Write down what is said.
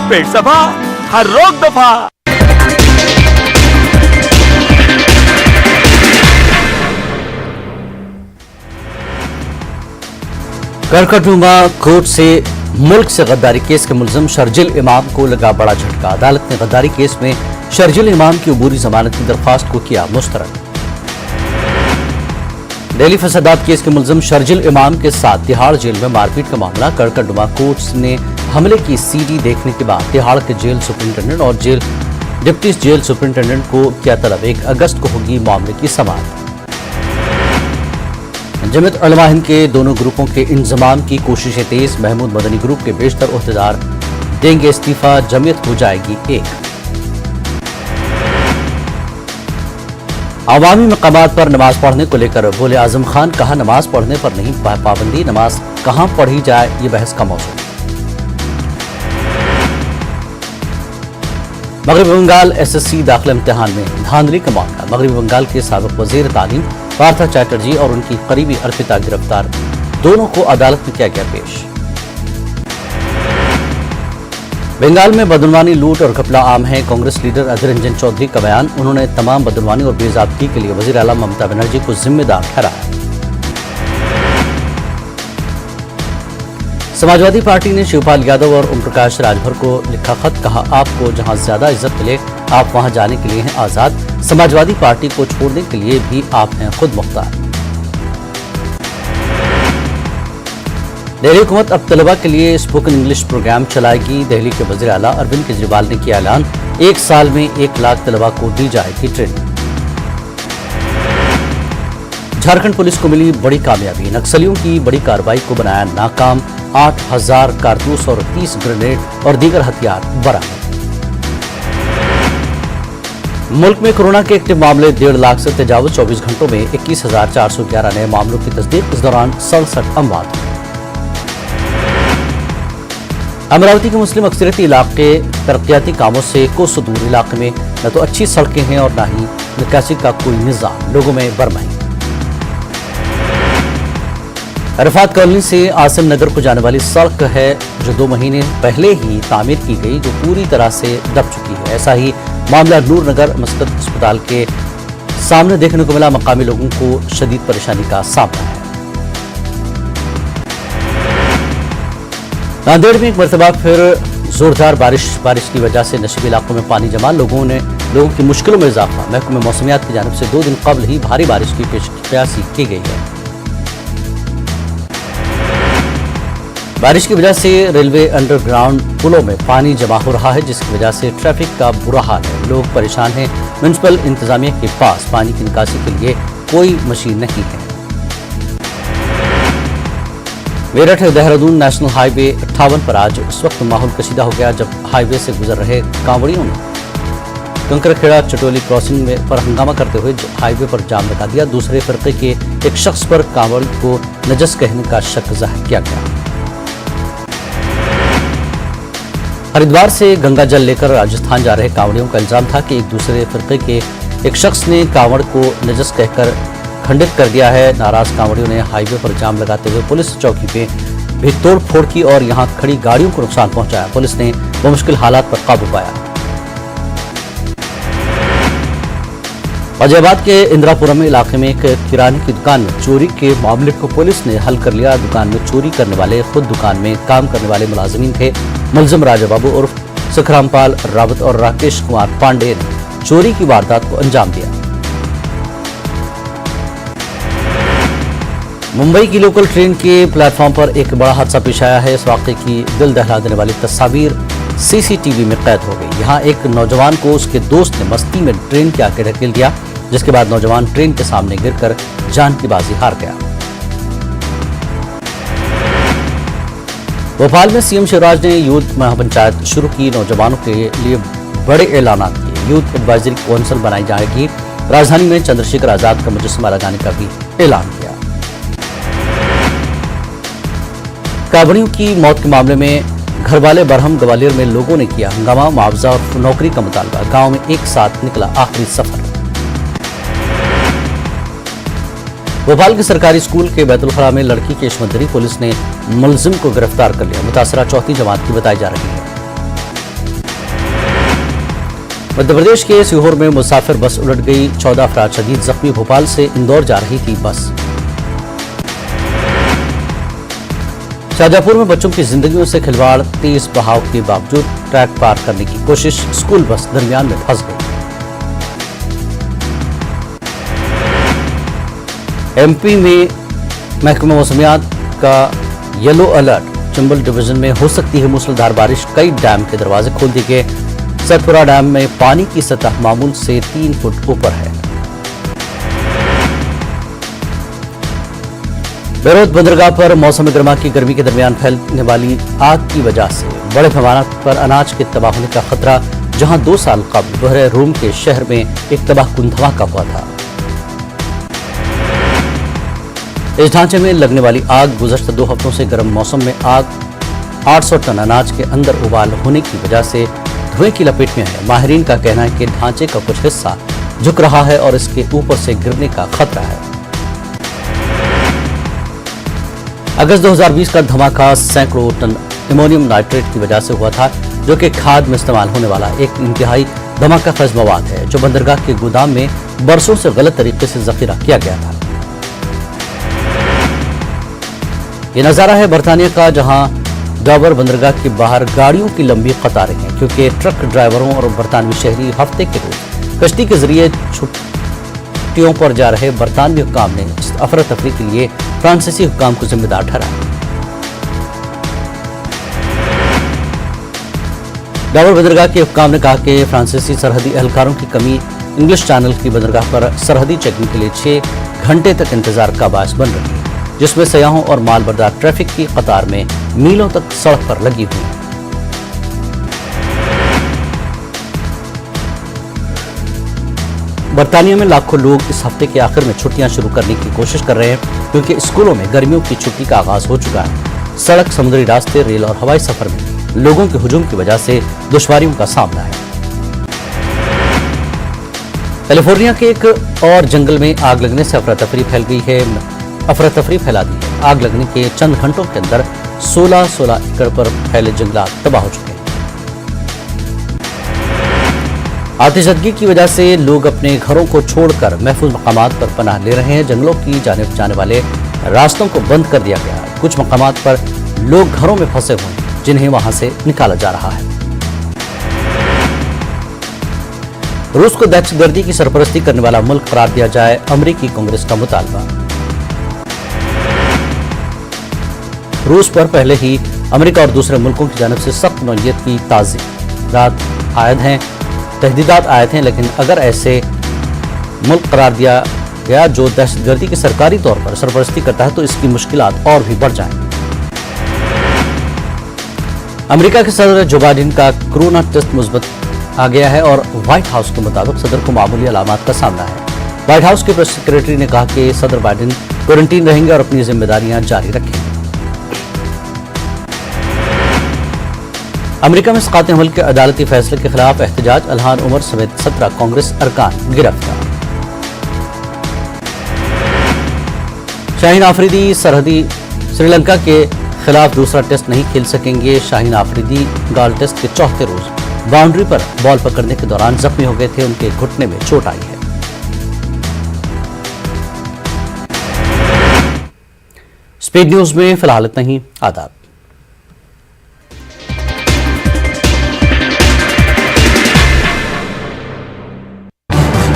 पेट सफा, हर रोग दफा। करकटनुमा कोर्ट से मुल्क से गद्दारी केस के मुलजिम शर्जिल इमाम को लगा बड़ा झटका। अदालत ने गद्दारी केस में शर्जिल इमाम की अबूरी जमानत की दरख्वास्त को किया मुस्तरद। दिल्ली फसादात केस के मुलजिम शर्जिल इमाम के साथ तिहाड़ जेल में मारपीट का मामला। करकटनुमा कोर्ट ने हमले की सीडी देखने के बाद तिहाड़ के जेल सुपरिंटेंडेंट और डिप्टी जेल सुपरिंटेंडेंट को किया तलब। 1 अगस्त को होगी मामले की समाअत। जमीयत उलमा हिंद के दोनों ग्रुपों के इंजमाम की कोशिशें तेज। महमूद मदनी ग्रुप के बेशतर ओहदेदार देंगे इस्तीफा, जमीयत हो जाएगी एक। अवामी मकामात पर नमाज पढ़ने को लेकर बोले आजम खान, कहा नमाज पढ़ने पर नहीं पाबंदी, नमाज कहां पढ़ी जाए ये बहस का मौजू। मगरबी बंगाल एसएससी दाखिला इम्तिहान में धांधली का मामला। मगरबी बंगाल के साबिक वजीर तालीम पार्था चैटर्जी और उनकी करीबी अर्पिता गिरफ्तार, दोनों को अदालत में किया गया पेश। बंगाल में बदनवानी, लूट और घपला आम है। कांग्रेस लीडर अधीर रंजन चौधरी का बयान। उन्होंने तमाम बदनवानी और बेज़ाब्ती के लिए वजीर आला ममता बनर्जी को जिम्मेदार ठहराया। समाजवादी पार्टी ने शिवपाल यादव और ओम प्रकाश राजभर को लिखा खत, कहा आपको जहां ज्यादा इज्जत मिले आप वहां जाने के लिए हैं आजाद। समाजवादी पार्टी को छोड़ने के लिए भी आप हैं खुद मुख्तार। दिल्ली हुकूमत अब तलबा के लिए स्पोकन इंग्लिश प्रोग्राम चलाएगी। दिल्ली के वजीर आला अरविंद केजरीवाल ने किया ऐलान, 1 साल में 1 लाख तलबा को दी जाएगी ट्रेनिंग। झारखंड पुलिस को मिली बड़ी कामयाबी। नक्सलियों की बड़ी कार्रवाई को बनाया नाकाम। 8000 कारतूस और 30 ग्रेनेड और दीगर हथियार बरामद। मुल्क में कोरोना के एक्टिव मामले 1.5 लाख से तजावुज। 24 घंटों में 21,411 नए मामलों की तस्दीक। इस दौरान 67 अमवात। अमरावती के मुस्लिम अक्सरियती इलाके तरक्याती कामों से कोसों दूर। इलाके में न तो अच्छी सड़कें हैं और न ही निकासी का कोई निजाम। लोगों में बरमाही। अरफात कॉलोनी से आसिम नगर को जाने वाली सड़क है जो 2 महीने पहले ही तामीर की गई, जो पूरी तरह से दब चुकी है। ऐसा ही मामला नूर नगर मस्कत अस्पताल के सामने देखने को मिला। मकामी लोगों को शदीद परेशानी का सामना है। नांदेड़ में एक मरतबा फिर जोरदार बारिश की वजह से नशीबी इलाकों में पानी जमा। लोगों की मुश्किलों में इजाफा। महकमे मौसमियात की जानिब से 2 दिन कबल ही भारी बारिश की पेशकश की गई है। बारिश की वजह से रेलवे अंडरग्राउंड पुलों में पानी जमा हो रहा है, जिसकी वजह से ट्रैफिक का बुरा हाल है। लोग परेशान हैं। म्युनिसिपल इंतजामिया के पास पानी की निकासी के लिए कोई मशीन नहीं है। मेरठ देहरादून नेशनल हाईवे 58 पर आज उस वक्त माहौल कशीदा हो गया जब हाईवे से गुजर रहे कांवड़ियों ने कंकरखेड़ा चटोली क्रॉसिंग पर हंगामा करते हुए हाईवे पर जाम लगा दिया। दूसरे फिरके के एक शख्स पर कांवड़ी को नजस कहने का शक जाहिर किया गया। हरिद्वार से गंगा जल लेकर राजस्थान जा रहे कांवड़ियों का इल्जाम था कि एक दूसरे फिरके के एक शख्स ने कांवड़ को नजस कहकर खंडित कर दिया है। नाराज कांवड़ियों ने हाईवे पर जाम लगाते हुए पुलिस चौकी पे भी तोड़फोड़ की और यहां खड़ी गाड़ियों को नुकसान पहुंचाया। पुलिस ने मुश्किल हालात पर काबू पाया। गाजियाबाद के इंदिरापुरम इलाके में एक किराने की दुकान में चोरी के मामले को पुलिस ने हल कर लिया। दुकान में चोरी करने वाले खुद दुकान में काम करने वाले मुलाजिमीन थे। मुलजिम राजा बाबू उर्फ सुखरामपाल रावत और राकेश कुमार पांडे ने चोरी की वारदात को अंजाम दिया। मुंबई की लोकल ट्रेन के प्लेटफॉर्म पर एक बड़ा हादसा पेश आया है। इस वाकये की दिल दहला देने वाली तस्वीर सीसीटीवी में कैद हो गई। यहाँ एक नौजवान को उसके दोस्त ने मस्ती में ट्रेन के आगे ढकेल दिया, जिसके बाद नौजवान ट्रेन के सामने गिरकर जान की बाजी हार गया। भोपाल में सीएम शिवराज ने यूथ महापंचायत शुरू की। नौजवानों के लिए बड़े ऐलान किए। यूथ एडवाइजरी काउंसिल बनाई जाएगी। राजधानी में चंद्रशेखर आजाद का मुजस्समा लगाने का भी ऐलान किया। कांवड़ियों की मौत के मामले में घरवाले बरहम ग्वालियर में लोगों ने किया हंगामा। मुआवजा और नौकरी का मुतालबा। गांव में एक साथ निकला आखिरी सफर। भोपाल के सरकारी स्कूल के बैतुलखला में लड़की की इश्मतदरी। पुलिस ने मुलजिम को गिरफ्तार कर लिया। मुतासरा चौथी जमात की बताई जा रही है। मध्य प्रदेश के सीहोर में मुसाफिर बस उलट गई, 14 अफराद शदीद जख्मी। भोपाल से इंदौर जा रही थी बस। शाहजहांपुर में बच्चों की जिंदगियों से खिलवाड़, तेज बहाव के बावजूद ट्रैक पार करने की कोशिश, स्कूल बस दरमियान में फंस गई। एमपी में महकमा मौसमियात का येलो अलर्ट, चंबल डिवीजन में हो सकती है मूसलाधार बारिश, कई डैम के दरवाजे खोल दिए गए। सतपुरा डैम में पानी की सतह मामूल से 3 फुट ऊपर है। बेरोत बंदरगाह पर मौसम गर्मा की गर्मी के दरमियान फैलने वाली आग की वजह से बड़े पैमाने पर अनाज के तबाह होने का खतरा, जहां 2 साल कबल बहरे रूम के शहर में एक तबाहकुन धमाका हुआ था। इस ढांचे में लगने वाली आग गुज़श्ता 2 हफ्तों से गर्म मौसम में आग 800 टन अनाज के अंदर उबाल होने की वजह से धुएं की लपेट में है। माहिरीन का कहना है कि ढांचे का कुछ हिस्सा झुक रहा है और इसके ऊपर से गिरने का खतरा है। अगस्त 2020 का धमाका सैकड़ों टन अमोनियम नाइट्रेट की वजह से हुआ था, जो कि खाद में इस्तेमाल होने वाला एक इंतहाई धमाका खैज मवाद है, जो बंदरगाह के गोदाम में बरसों से गलत तरीके से जखीरा किया गया था। ये नजारा है बरतानिया का, जहां डॉबर बंदरगाह के बाहर गाड़ियों की लंबी कतारें हैं, क्योंकि ट्रक ड्राइवरों और बरतानवी शहरी हफ्ते के रोज कश्ती के जरिए छुट्टियों पर जा रहे बरतानवी हुक्काम ने इस अफरा तफरी के लिए फ्रांसीसी हुक्काम को जिम्मेदार ठहराया। डॉबर बंदरगाह के हुक्काम ने कहा कि फ्रांसीसी सरहदी एहलकारों की कमी इंग्लिश चैनल की बंदरगाह पर सरहदी चेकिंग के लिए 6 घंटे तक इंतजार का बायस बन रही है, जिसमें सयाहों और मालबरदार ट्रैफिक की कतार में मीलों तक सड़क पर लगी हुई है। बरतानिया में लाखों लोग इस हफ्ते के आखिर में छुट्टियां शुरू करने की कोशिश कर रहे हैं, क्योंकि स्कूलों में गर्मियों की छुट्टी का आगाज हो चुका है। सड़क, समुद्री रास्ते, रेल और हवाई सफर में लोगों के हुजूम की वजह से दुश्वारियों का सामना है। कैलिफोर्निया के एक और जंगल में आग लगने से अफरा तफरी फैल गई है। अफरा तफरी फैला दी है। आग लगने के चंद घंटों के अंदर 16 एकड़ पर फैले जंगलात तबाह हो चुके हैं। आतिशबाजी की वजह से लोग अपने घरों को छोड़कर महफूज मकामात पर पनाह ले रहे हैं। जंगलों की जानिब जाने वाले रास्तों को बंद कर दिया गया है। कुछ मकामात पर लोग घरों में फंसे हुए हैं, जिन्हें वहां से निकाला जा रहा है। रूस को दहशतगर्दी की सरपरस्ती करने वाला मुल्क करार दिया जाए, अमेरिकी कांग्रेस का मुतालबा। रूस पर पहले ही अमेरिका और दूसरे मुल्कों की जानिब से सख्त नौयत की तहदीदात आयत हैं, लेकिन अगर ऐसे मुल्क करार दिया गया जो दहशतगर्दी की सरकारी तौर पर सरपरस्ती करता है, तो इसकी मुश्किलात और भी बढ़ जाएंगी। अमेरिका के सदर जो बाइडेन का कोरोना टेस्ट मुस्बत आ गया है और व्हाइट हाउस के मुताबिक सदर को मामूली अलामात का सामना है। व्हाइट हाउस के प्रेस सेक्रेटरी ने कहा कि सदर बाइडेन क्वारंटीन रहेंगे और अपनी जिम्मेदारियां जारी रखेंगे। अमेरिका में इसकात अमल के अदालती फैसले के खिलाफ एहतजाज, अल्हान उमर समेत 17 कांग्रेस अरकान गिरफ्तार। शाहीन आफरीदी सरहदी श्रीलंका के खिलाफ दूसरा टेस्ट नहीं खेल सकेंगे। शाहीन आफरीदी गाल टेस्ट के चौथे रोज बाउंड्री पर बॉल पकड़ने के दौरान जख्मी हो गए थे। उनके घुटने में चोट आई है। स्पीड न्यूज में फिलहाल इतना ही। आदाब।